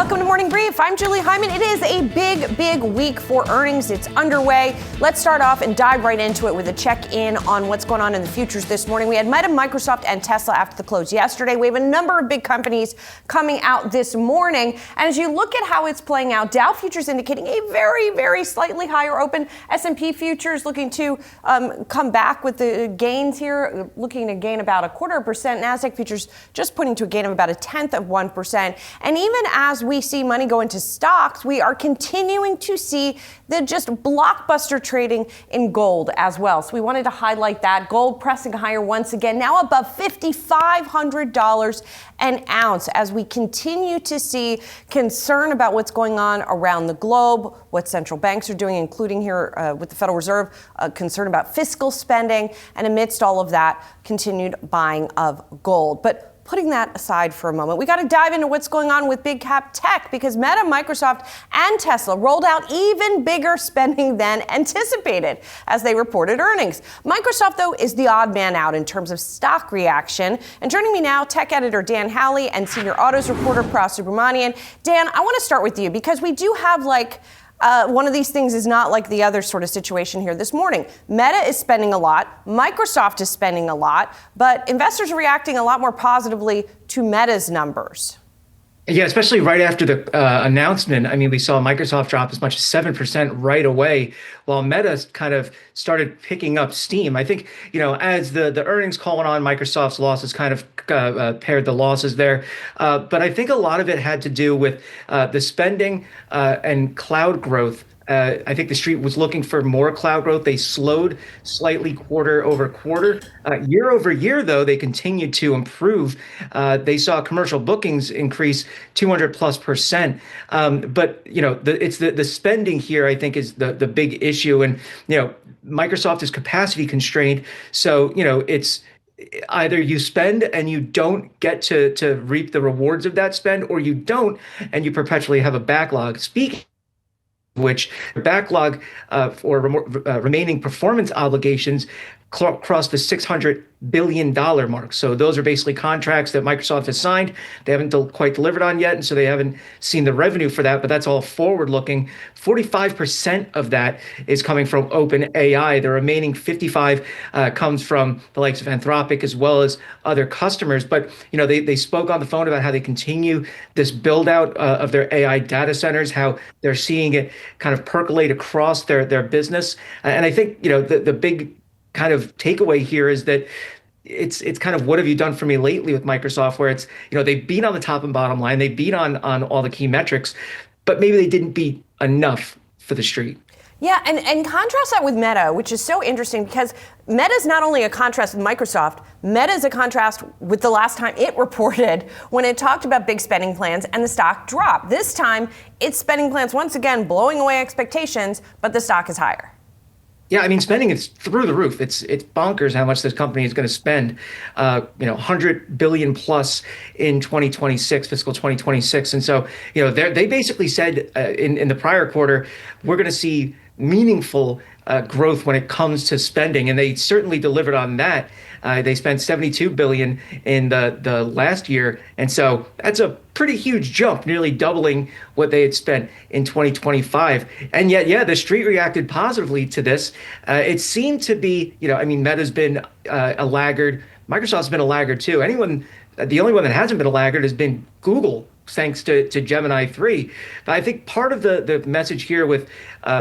Welcome to Morning Brief. I'm Julie Hyman. It is a big week for earnings. It's underway. Let's start off and dive right into it with a check-in on what's going on in the futures this morning. We had Meta, Microsoft, and Tesla after the close yesterday. We have a number of big companies coming out this morning. And as you look at how it's playing out, Dow futures indicating a very slightly higher open. S&P futures looking to come back with the gains here, looking to gain about 0.25%. NASDAQ futures just pointing to a gain of about 0.1%. And even as we see money go into stocks, we are continuing to see the just blockbuster trading in gold as well. So we wanted to highlight that. Gold pressing higher once again, now above $5,500 an ounce as we continue to see concern about what's going on around the globe, what central banks are doing, including here with the Federal Reserve, concern about fiscal spending, and amidst all of that, continued buying of gold. But putting that aside for a moment, we got to dive into what's going on with big cap tech because Meta, Microsoft, and Tesla rolled out even bigger spending than anticipated as they reported earnings. Microsoft, though, is the odd man out in terms of stock reaction. And joining me now, tech editor Dan Howley and senior autos reporter Pras Subramanian. Dan, I want to start with you because we do have one of these things is not like the other sort of situation here this morning. Meta is spending a lot. Microsoft is spending a lot, but investors are reacting a lot more positively to Meta's numbers. Yeah, especially right after the announcement. I mean, we saw Microsoft drop as much as 7% right away, while Meta kind of started picking up steam. I think, as the earnings call went on, Microsoft's losses kind of paired the losses there. But I think a lot of it had to do with the spending and cloud growth. I think the street was looking for more cloud growth. They slowed slightly quarter over quarter. Year over year, though, they continued to improve. They saw commercial bookings increase 200+%. But, it's the spending here, I think, is the big issue. And, Microsoft is capacity constrained. So, it's either you spend and you don't get to reap the rewards of that spend, or you don't and you perpetually have a backlog. Speaking which backlog or remaining performance obligations crossed the $600 billion mark. So those are basically contracts that Microsoft has signed. They haven't quite delivered on yet, and so they haven't seen the revenue for that, but that's all forward-looking. 45% of that is coming from OpenAI. The remaining 55 comes from the likes of Anthropic as well as other customers. But, they spoke on the phone about how they continue this build-out of their AI data centers, how they're seeing it kind of percolate across their business. And I think, the big kind of takeaway here is that it's kind of what have you done for me lately with Microsoft, where it's, they beat on the top and bottom line, they beat on all the key metrics, but maybe they didn't beat enough for the street. Yeah, and contrast that with Meta, which is so interesting because Meta is not only a contrast with Microsoft, Meta is a contrast with the last time it reported when it talked about big spending plans and the stock dropped. This time, its spending plans once again blowing away expectations, but the stock is higher. Yeah, I mean, spending is through the roof. It's bonkers how much this company is going to spend, 100 billion plus in 2026, fiscal 2026. And so, they basically said in the prior quarter, we're going to see meaningful growth when it comes to spending. And they certainly delivered on that. They spent 72 billion in the last year. And so that's a pretty huge jump, nearly doubling what they had spent in 2025. And yet, the street reacted positively to this. It seemed to be, Meta's been a laggard. Microsoft's been a laggard too. The only one that hasn't been a laggard has been Google, thanks to Gemini 3. But I think part of the message here with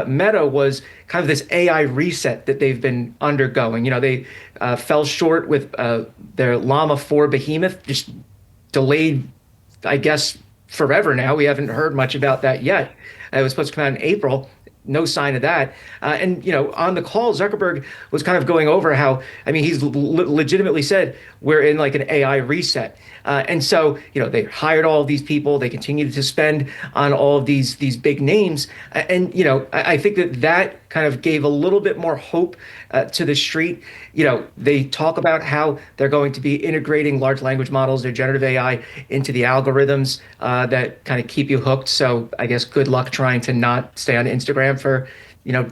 Meta was kind of this AI reset that they've been undergoing. They fell short with their Llama 4 behemoth, just delayed, I guess, forever now. We haven't heard much about that yet. It was supposed to come out in April. No sign of that. And, on the call, Zuckerberg was kind of going over how, he's legitimately said we're in like an AI reset. And so, they hired all of these people. They continued to spend on all of these big names. And, I think that kind of gave a little bit more hope to the street. They talk about how they're going to be integrating large language models, their generative AI, into the algorithms that kind of keep you hooked. So I guess good luck trying to not stay on Instagram for,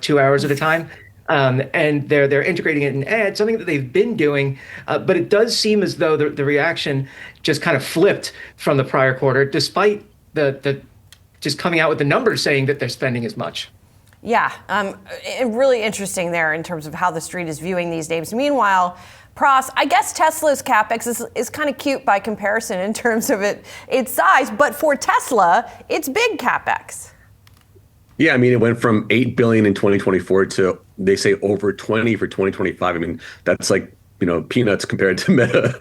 2 hours at a time. And they're integrating it in ads, something that they've been doing. But it does seem as though the reaction just kind of flipped from the prior quarter, despite the just coming out with the numbers saying that they're spending as much. Yeah, really interesting there in terms of how the street is viewing these names. Meanwhile, Pras, I guess Tesla's capex is kind of cute by comparison in terms of its size, but for Tesla, it's big capex. Yeah, I mean, it went from 8 billion in 2024 to, they say, over 20 for 2025. I mean, that's like, peanuts compared to Meta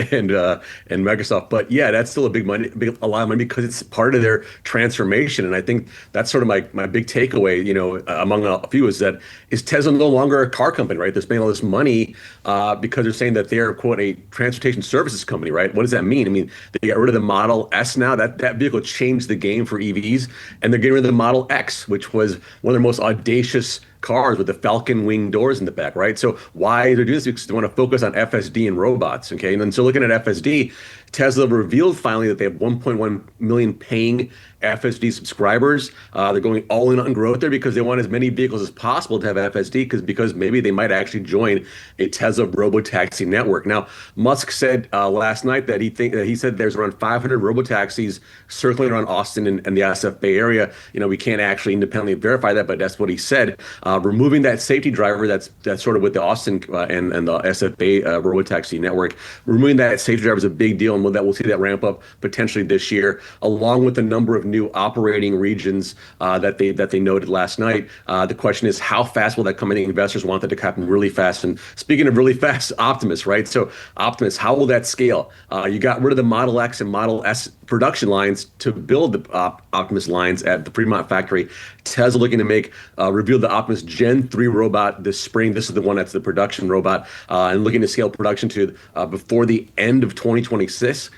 and Microsoft. But yeah, that's still a lot of money because it's part of their transformation. And I think that's sort of my big takeaway, among a few, is Tesla no longer a car company, right? They're spending all this money because they're saying that they're, quote, a transportation services company, right? What does that mean? I mean, they got rid of the Model S now. That vehicle changed the game for EVs, and they're getting rid of the Model X, which was one of their most audacious cars with the falcon wing doors in the back, right? So why they're doing this? Because they want to focus on FSD and robots, okay? And then so looking at FSD, Tesla revealed finally that they have 1.1 million paying FSD subscribers. They're going all in on growth there because they want as many vehicles as possible to have FSD because maybe they might actually join a Tesla robotaxi network. Now, Musk said last night that he said there's around 500 robotaxis circling around Austin and the SF Bay Area. We can't actually independently verify that, but that's what he said. Removing that safety driver that's sort of with the Austin and the SF Bay robotaxi network, removing that safety driver is a big deal, and we'll see that ramp up potentially this year, along with the number of new operating regions that they noted last night. The question is, how fast will that come in? Investors want that to happen really fast. And speaking of really fast, Optimus, right? So Optimus, how will that scale? You got rid of the Model X and Model S production lines to build the Optimus lines at the Fremont factory. Tesla looking to reveal the Optimus Gen 3 robot this spring. This is the one that's the production robot, and looking to scale production to before the end of 2026,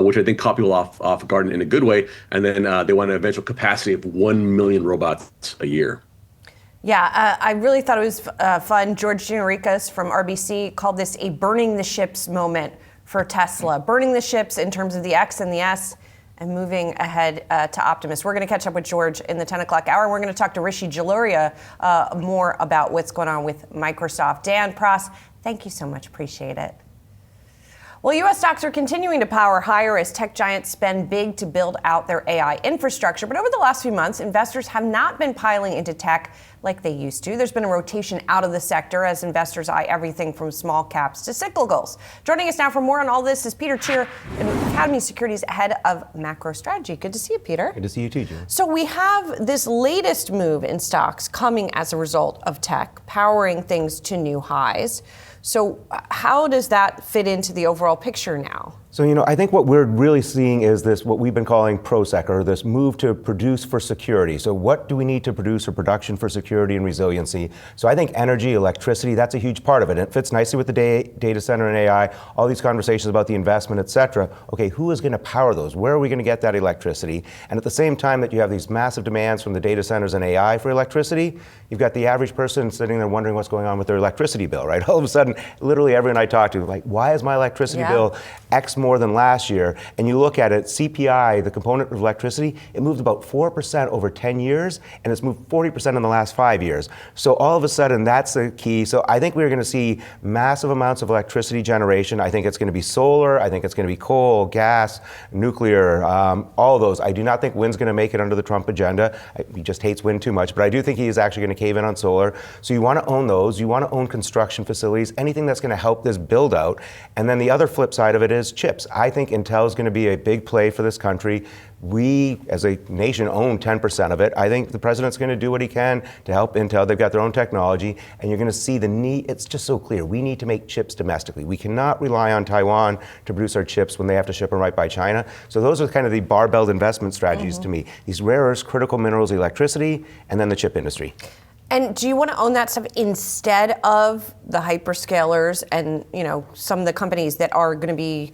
which I think caught people off guard in a good way. And then they want an eventual capacity of 1 million robots a year. Yeah, I really thought it was fun. George Gianarikas from RBC called this a burning the ships moment for Tesla. Burning the ships in terms of the X and the S and moving ahead to Optimus. We're going to catch up with George in the 10 o'clock hour. We're going to talk to Rishi Jaluria more about what's going on with Microsoft. Dan, Pras, thank you so much. Appreciate it. Well, U.S. stocks are continuing to power higher as tech giants spend big to build out their AI infrastructure. But over the last few months, investors have not been piling into tech like they used to. There's been a rotation out of the sector as investors eye everything from small caps to cyclicals. Joining us now for more on all this is Peter Tchir, Academy Securities head of macro strategy. Good to see you, Peter. Good to see you too, Julie. So we have this latest move in stocks coming as a result of tech, powering things to new highs. So how does that fit into the overall picture now? So, I think what we're really seeing is this, what we've been calling ProSec, or this move to produce for security. So what do we need to produce for production for security and resiliency? So I think energy, electricity, that's a huge part of it. It fits nicely with the data center and AI, all these conversations about the investment, et cetera. Okay, who is going to power those? Where are we going to get that electricity? And at the same time that you have these massive demands from the data centers and AI for electricity, you've got the average person sitting there wondering what's going on with their electricity bill, right? All of a sudden, literally everyone I talk to, like, why is my electricity bill X more than last year? And you look at it, CPI, the component of electricity, it moved about 4% over 10 years, and it's moved 40% in the last 5 years. So all of a sudden, that's the key. So I think we're going to see massive amounts of electricity generation. I think it's going to be solar. I think it's going to be coal, gas, nuclear, all of those. I do not think wind's going to make it under the Trump agenda. He just hates wind too much, but I do think he is actually going to cave in on solar. So you want to own those. You want to own construction facilities, anything that's going to help this build out. And then the other flip side of it is chips. I think Intel is going to be a big play for this country. We, as a nation, own 10% of it. I think the president's going to do what he can to help Intel. They've got their own technology, and you're going to see the need. It's just so clear. We need to make chips domestically. We cannot rely on Taiwan to produce our chips when they have to ship them right by China. So those are kind of the barbelled investment strategies to me. These rare earths, critical minerals, electricity, and then the chip industry. And do you want to own that stuff instead of the hyperscalers and, some of the companies that are going to be,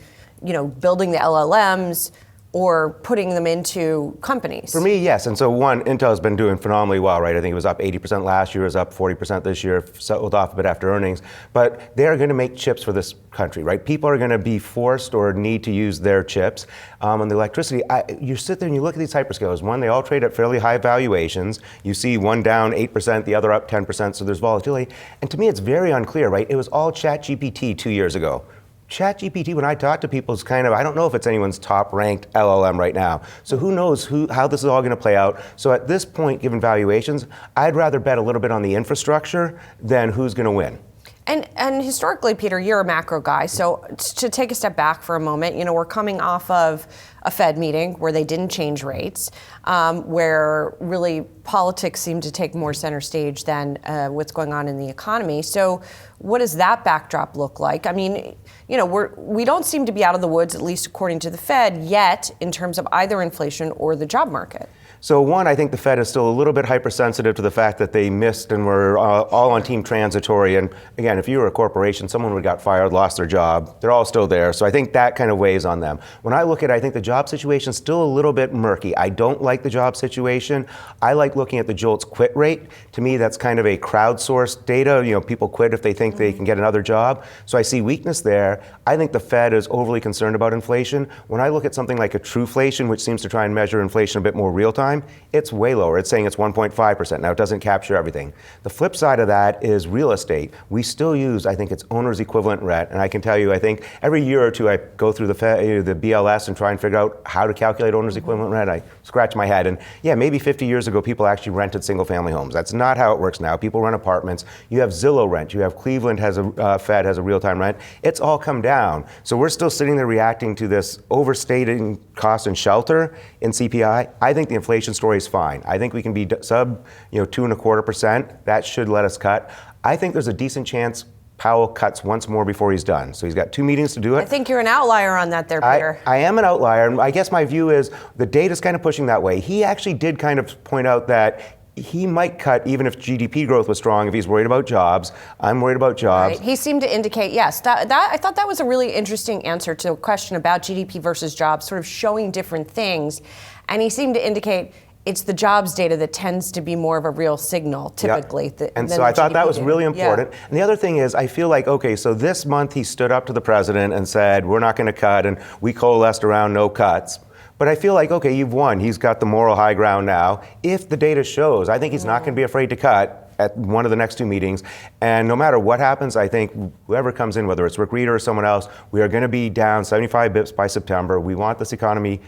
building the LLMs or putting them into companies? For me, yes. And so one, Intel has been doing phenomenally well, right? I think it was up 80% last year, it was up 40% this year, settled off a bit after earnings. But they're going to make chips for this country, right? People are going to be forced or need to use their chips. And the electricity, you sit there and you look at these hyperscalers. One, they all trade at fairly high valuations. You see one down 8%, the other up 10%, so there's volatility. And to me, it's very unclear, right? It was all ChatGPT 2 years ago. ChatGPT, when I talk to people, is kind of, I don't know if it's anyone's top ranked LLM right now. So who knows how this is all going to play out. So at this point, given valuations, I'd rather bet a little bit on the infrastructure than who's going to win. And historically, Peter, you're a macro guy. So to take a step back for a moment, we're coming off of a Fed meeting where they didn't change rates, where really politics seemed to take more center stage than what's going on in the economy. So what does that backdrop look like? I mean, we don't seem to be out of the woods, at least according to the Fed, yet in terms of either inflation or the job market. So one, I think the Fed is still a little bit hypersensitive to the fact that they missed and were all on team transitory. And again, if you were a corporation, someone would got fired, lost their job. They're all still there. So I think that kind of weighs on them. When I look at it, I think the job situation is still a little bit murky. I don't like the job situation. I like looking at the JOLTS quit rate. To me, that's kind of a crowdsourced data. People quit if they think they can get another job. So I see weakness there. I think the Fed is overly concerned about inflation. When I look at something like a Trueflation, which seems to try and measure inflation a bit more real time, it's way lower. It's saying it's 1.5%. Now, it doesn't capture everything. The flip side of that is real estate. We still use, I think it's owner's equivalent rent. And I can tell you, I think every year or two, I go through the BLS and try and figure out how to calculate owner's equivalent rent. I scratch my head. And yeah, maybe 50 years ago, people actually rented single family homes. That's not how it works now. People rent apartments. You have Zillow rent. You have Cleveland has a Fed has a real-time rent. It's all come down. So we're still sitting there reacting to this overstating cost and shelter in CPI. I think the inflation story is fine. I think we can be sub 2.25%. That should let us cut. I think there's a decent chance Powell cuts once more before he's done. So he's got 2 meetings to do it. I think you're an outlier on that there, Peter. I am an outlier. And I guess my view is the data's kind of pushing that way. He actually did kind of point out that he might cut even if GDP growth was strong if he's worried about jobs. I'm worried about jobs. Right. He seemed to indicate, yes, that I thought that was a really interesting answer to a question about GDP versus jobs, sort of showing different things. And he seemed to indicate it's the jobs data that tends to be more of a real signal, typically. Yep. And so I thought that was really important. Yeah. And the other thing is, I feel like, okay, so this month he stood up to the president and said, we're not going to cut, and we coalesced around no cuts. But I feel like, okay, you've won. He's got the moral high ground now. If the data shows, I think he's not going to be afraid to cut at one of the next 2 meetings. And no matter what happens, I think whoever comes in, whether it's Rick Reeder or someone else, we are going to be down 75 bips by September. We want this economy,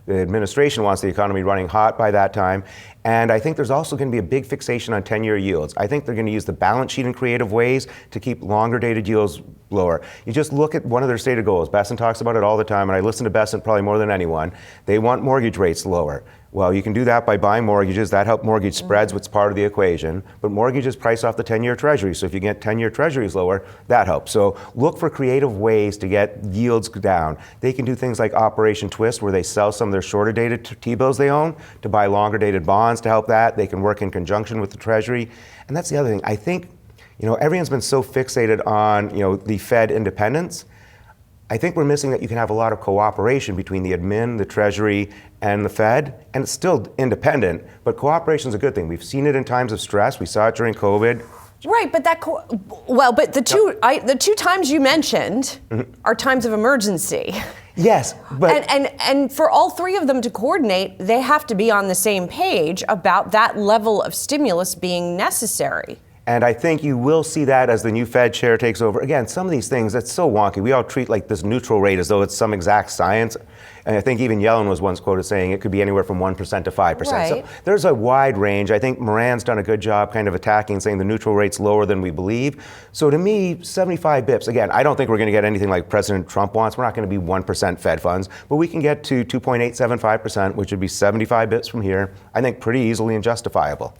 the administration wants the economy running hot by that time. And I think there's also going to be a big fixation on 10-year yields. I think they're going to use the balance sheet in creative ways to keep longer dated yields lower. You just look at one of their stated goals. Besson talks about it all the time, and I listen to Besson probably more than anyone. They want mortgage rates lower. Well, you can do that by buying mortgages. That helps mortgage spreads, which is part of the equation. But mortgages price off the 10-year treasury. So if you get 10-year treasuries lower, that helps. So look for creative ways to get yields down. They can do things like Operation Twist, where they sell some of their shorter dated T-bills they own to buy longer dated bonds to help that. They can work in conjunction with the treasury. And that's the other thing. I think, everyone's been so fixated on, the Fed independence. I think we're missing that you can have a lot of cooperation between the admin, the Treasury, and the Fed, and it's still independent, but cooperation is a good thing. We've seen it in times of stress. We saw it during COVID. Right, but but the two times you mentioned are times of emergency. Yes, but and for all three of them to coordinate, they have to be on the same page about that level of stimulus being necessary. And I think you will see that as the new Fed chair takes over. Again, some of these things, that's so wonky. We all treat like this neutral rate as though it's some exact science. And I think even Yellen was once quoted saying it could be anywhere from 1% to 5%. Right. So there's a wide range. I think Moran's done a good job kind of attacking, saying the neutral rate's lower than we believe. So to me, 75 bips, again, I don't think we're going to get anything like President Trump wants. We're not going to be 1% Fed funds, but we can get to 2.875%, which would be 75 bips from here. I think pretty easily and justifiable.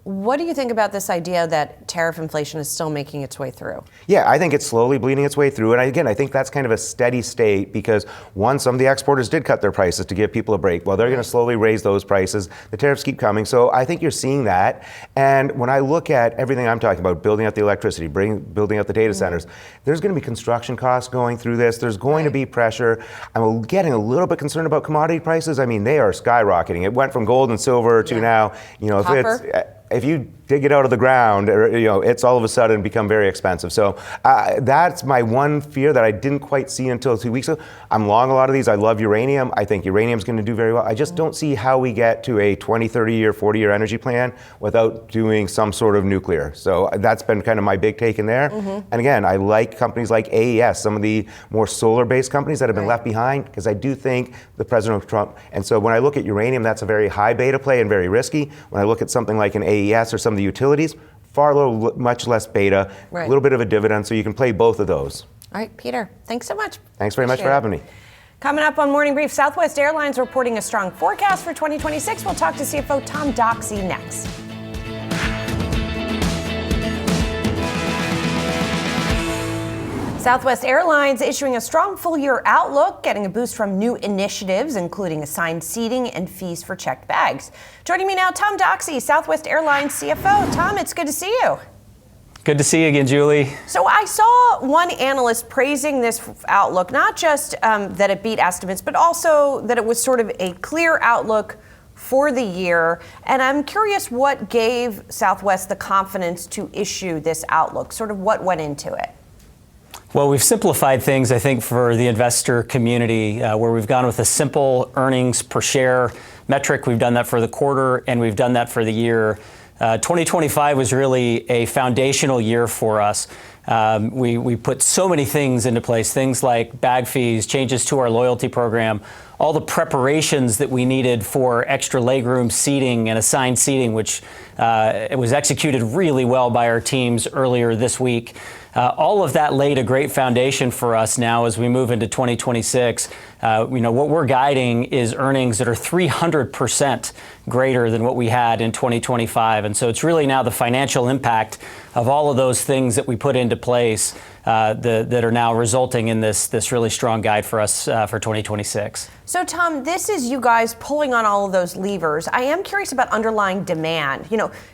What do you think about this idea that tariff inflation is still making its way through? Yeah, I think it's slowly bleeding its way through. And again, I think that's kind of a steady state because, one, some of the exporters did cut their prices to give people a break. Well, they're going to slowly raise those prices. The tariffs keep coming. So I think you're seeing that. And when I look at everything I'm talking about, building out the electricity, building out the data centers, there's going to be construction costs going through this. There's going to be pressure. I'm getting a little bit concerned about commodity prices. I mean, they are skyrocketing. It went from gold and silver to now, Copper? if you dig it out of the ground, it's all of a sudden become very expensive. So that's my one fear that I didn't quite see until 2 weeks ago. I'm long a lot of these. I love uranium. I think uranium's going to do very well. I just don't see how we get to a 20, 30 year, 40-year energy plan without doing some sort of nuclear. So that's been kind of my big take in there. And again, I like companies like AES, some of the more solar-based companies that have been left behind, because I do think the President Trump, and so when I look at uranium, that's a very high beta play and very risky. When I look at something like an AES or some of the utilities, much less beta, a little bit of a dividend, so you can play both of those. All right, Peter, thanks so much. Thanks very much for having me. Coming up on Morning Brief, Southwest Airlines reporting a strong forecast for 2026. We'll talk to CFO Tom Doxey next. Southwest Airlines issuing a strong full-year outlook, getting a boost from new initiatives, including assigned seating and fees for checked bags. Joining me now, Tom Doxey, Southwest Airlines CFO. Tom, it's good to see you. Good to see you again, Julie. So I saw one analyst praising this outlook, not just that it beat estimates, but also that it was sort of a clear outlook for the year. And I'm curious what gave Southwest the confidence to issue this outlook, sort of what went into it. Well, we've simplified things, I think, for the investor community, where we've gone with a simple earnings per share metric. We've done that for the quarter, and we've done that for the year. 2025 was really a foundational year for us. We put so many things into place, things like bag fees, changes to our loyalty program, all the preparations that we needed for extra legroom seating and assigned seating, which it was executed really well by our teams earlier this week. All of that laid a great foundation for us now as we move into 2026. What we're guiding is earnings that are 300% greater than what we had in 2025. And so it's really now the financial impact of all of those things that we put into place that are now resulting in this really strong guide for us for 2026. So, Tom, this is you guys pulling on all of those levers. I am curious about underlying demand.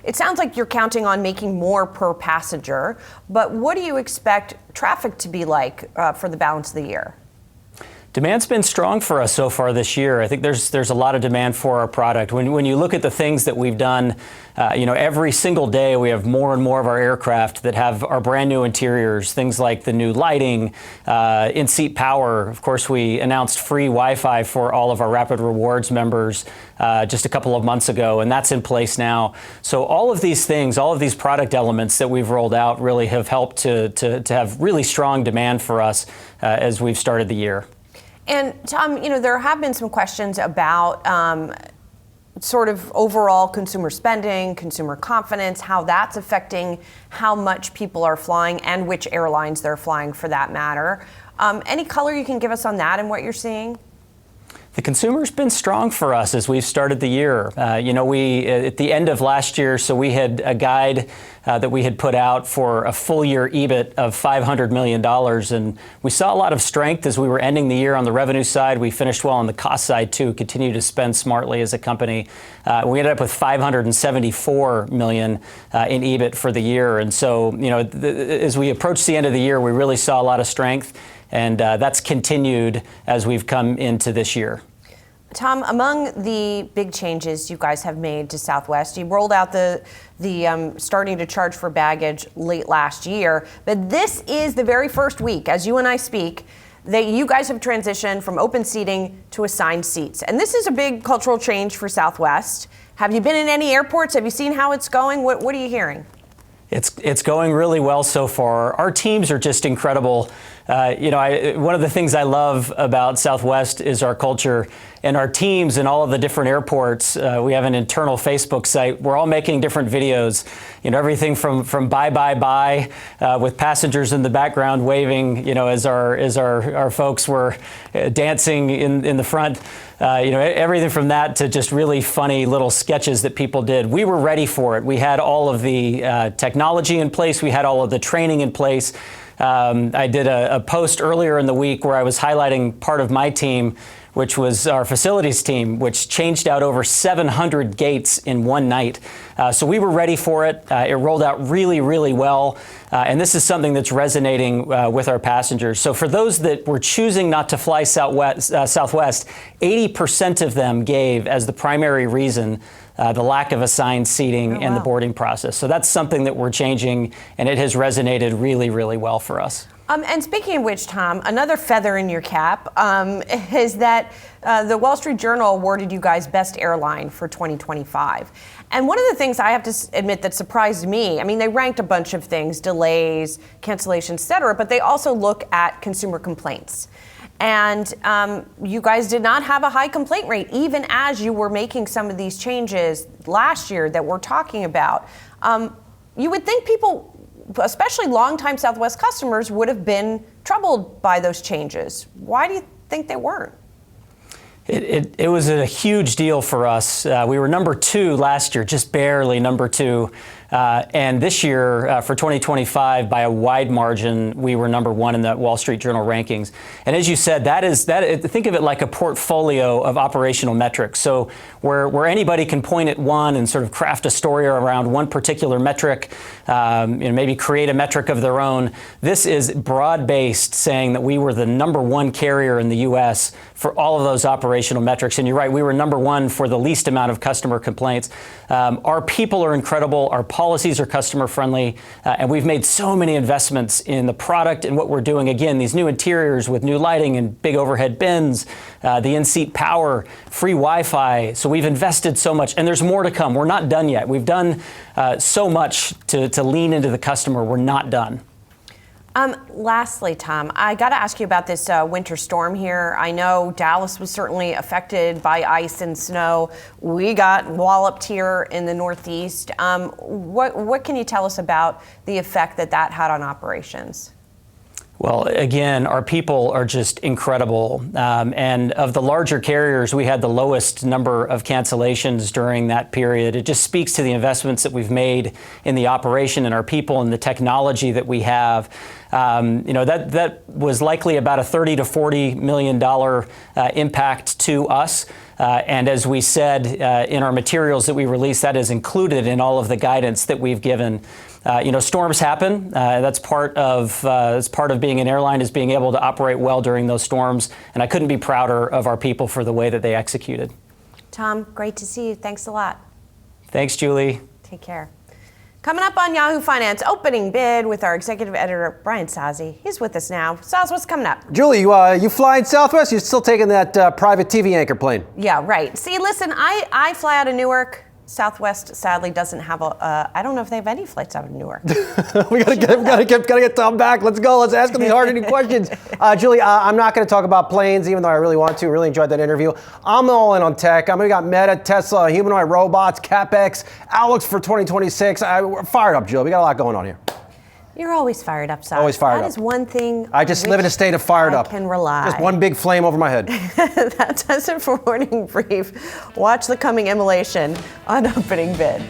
It sounds like you're counting on making more per passenger, but what do you expect traffic to be like for the balance of the year? Demand's been strong for us so far this year. I think there's a lot of demand for our product. When you look at the things that we've done, every single day we have more and more of our aircraft that have our brand new interiors, things like the new lighting, in-seat power. Of course, we announced free Wi-Fi for all of our Rapid Rewards members just a couple of months ago, and that's in place now. So all of these things, all of these product elements that we've rolled out really have helped to have really strong demand for us as we've started the year. And Tom, there have been some questions about sort of overall consumer spending, consumer confidence, how that's affecting how much people are flying and which airlines they're flying for that matter. Any color you can give us on that and what you're seeing? The consumer's been strong for us as we've started the year. We at the end of last year, so we had a guide that we had put out for a full year EBIT of $500 million. And we saw a lot of strength as we were ending the year on the revenue side. We finished well on the cost side too, continue to spend smartly as a company. We ended up with $574 million in EBIT for the year. And so, as we approached the end of the year, we really saw a lot of strength. And that's continued as we've come into this year. Tom, among the big changes you guys have made to Southwest, you rolled out the starting to charge for baggage late last year, but this is the very first week, as you and I speak, that you guys have transitioned from open seating to assigned seats. And this is a big cultural change for Southwest. Have you been in any airports? Have you seen how it's going? What are you hearing? It's going really well so far. Our teams are just incredible. One of the things I love about Southwest is our culture and our teams in all of the different airports. We have an internal Facebook site. We're all making different videos. Everything from bye bye bye with passengers in the background waving. As our folks were dancing in the front. Everything from that to just really funny little sketches that people did. We were ready for it. We had all of the technology in place. We had all of the training in place. I did a post earlier in the week where I was highlighting part of my team, which was our facilities team, which changed out over 700 gates in one night. So we were ready for it. It rolled out really, really well. And this is something that's resonating with our passengers. So for those that were choosing not to fly Southwest, 80% of them gave as the primary reason the lack of assigned seating and the boarding process. So that's something that we're changing, and it has resonated really, really well for us. And speaking of which, Tom, another feather in your cap is that the Wall Street Journal awarded you guys Best Airline for 2025. And one of the things I have to admit that surprised me, I mean, they ranked a bunch of things, delays, cancellations, et cetera, but they also look at consumer complaints. And you guys did not have a high complaint rate, even as you were making some of these changes last year that we're talking about. You would think people, especially longtime Southwest customers, would have been troubled by those changes. Why do you think they weren't? It was a huge deal for us. We were number 2 last year, just barely number 2. And this year, for 2025, by a wide margin, we were number 1 in the Wall Street Journal rankings. And as you said, think of it like a portfolio of operational metrics. So where anybody can point at one and sort of craft a story around one particular metric, maybe create a metric of their own. This is broad-based, saying that we were the number 1 carrier in the U.S. for all of those operational metrics. And you're right, we were number 1 for the least amount of customer complaints. Our people are incredible. Our policies are customer friendly. And we've made so many investments in the product and what we're doing. Again, these new interiors with new lighting and big overhead bins, the in-seat power, free Wi-Fi. So we've invested so much, and there's more to come. We're not done yet. We've done so much to lean into the customer. We're not done. Lastly, Tom, I got to ask you about this winter storm here. I know Dallas was certainly affected by ice and snow. We got walloped here in the Northeast. What can you tell us about the effect that had on operations? Well, again, our people are just incredible. And of the larger carriers, we had the lowest number of cancellations during that period. It just speaks to the investments that we've made in the operation and our people and the technology that we have. That was likely about a $30 to $40 million impact to us. And as we said in our materials that we released, that is included in all of the guidance that we've given. Storms happen. That's part of being an airline, is being able to operate well during those storms. And I couldn't be prouder of our people for the way that they executed. Tom, great to see you. Thanks a lot. Thanks, Julie. Take care. Coming up on Yahoo Finance, opening bid with our executive editor, Brian Sazzi. He's with us now. Saz, what's coming up? Julie, you flying Southwest? You're still taking that private TV anchor plane? Yeah, right. See, listen, I fly out of Newark. Southwest sadly doesn't have I don't know if they have any flights out of Newark. we gotta get Tom back. Let's go. Let's ask him the hard-hitting questions. Julie, I'm not going to talk about planes, even though I really want to. Really enjoyed that interview. I'm all in on tech. We got Meta, Tesla, humanoid robots, CapEx, outlooks for 2026. We're fired up, Julie. We got a lot going on here. You're always fired up, Sal. Always fired up. That is one thing I just live in a state of fired up. I can rely. Just one big flame over my head. That does it for Morning Brief. Watch the coming immolation on opening bid.